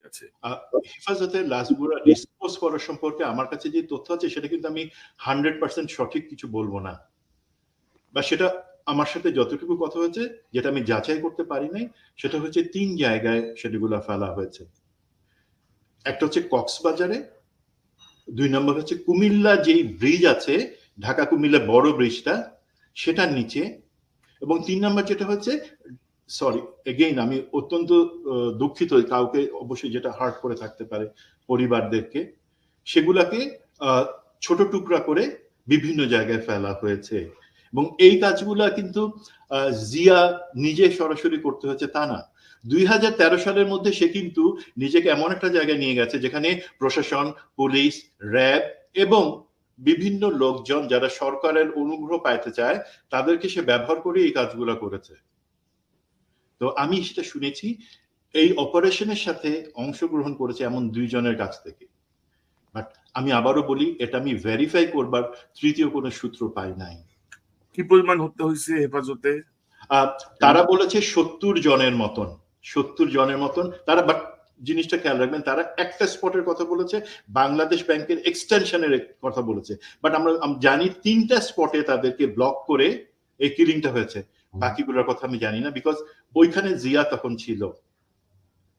কাছে? হেফাজতের লাশগুলা ডিসপোজ করার সম্পর্কে আমার কাছে যে তথ্য আছে সেটা কিন্তু আমি 100% সঠিক কিছু বলবো না, বা সেটা আমার সাথে যতটুকু কথা হয়েছে যেটা আমি যাচাই করতে পারি নাই, সেটা হচ্ছে 3 জায়গায় সেগুলা ফেলা হয়েছে। একটা হচ্ছে কক্সবাজারে, 2 নম্বর হচ্ছে কুমিল্লা যেই ব্রিজ আছে, ঢাকা কুমিল্লা বড় ব্রিজটা, সেটার নিচে, এবং 3 নম্বর যেটা হচ্ছে, সরি এগেইন আমি অত্যন্ত দুঃখিত, কাউকে অবশ্যই যেটা হার্ট করে থাকতে পারে পরিবারদেরকে, সেগুলাকে ছোট টুকরা করে বিভিন্ন জায়গায় ফেলা হয়েছে। এবং এই কাজগুলা কিন্তু জিয়া নিজে সরাসরি করতে হচ্ছে তা না। 2013 সালের মধ্যে সে কিন্তু নিজেকে এমন একটা জায়গায় নিয়ে গেছে যেখানে প্রশাসন, পুলিশ, র্যাব এবং বিভিন্ন লোকজন যারা সরকারের অনুগ্রহ পাইতে চায় তাদেরকে সে ব্যবহার করে এই কাজগুলো করেছে। তো আমি সেটা শুনেছি এই অপারেশনের সাথে অংশগ্রহণ করেছে এমন 2 জনের কাছ থেকে। বাট আমি আবারও বলি, এটা আমি ভেরিফাই করবার তৃতীয় কোনো সূত্র পাই নাই। কি পরিমাণ হত্যা হয়েছে হেফাজতে? তারা বলেছে 70 জনের মতন, 70 জনের মতন তারা, বাট জিনিসটা খেয়াল রাখবেন, তারা একটা স্পটের কথা বলেছে, বাংলাদেশ ব্যাংকের এক্সটেনশনের কথা বলেছে, বাট আমরা জানি 3টা স্পটে তাদেরকে ব্লক করে এই কিলিংটা হয়েছে। বাকিগুলোর কথা আমি জানি না, বিকজ ওইখানে জিয়া তখন ছিল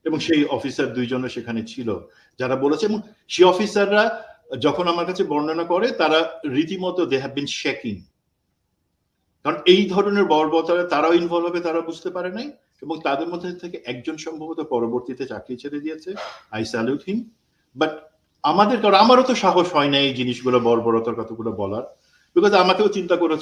এবং সেই অফিসার 2 জনও সেখানে ছিল যারা বলেছে, এবং সেই অফিসাররা যখন আমার কাছে বর্ণনা করে তারা রীতিমতো দে হ্যাভ বিন শেকিং, কারণ এই ধরনের বর্বরতায় তারাও ইনভলভ হবে, তারা বুঝতে পারে নাই, এবং তাদের মধ্যে থেকে একজন সম্ভবত পরবর্তীতে চাকরি ছেড়ে দিয়েছে। I salute him. বাট আমারও তো সাহস হয় না এই জিনিসগুলো, বর্বরতার কথাগুলো বলার, বিকজ আমাকেও চিন্তা করেছে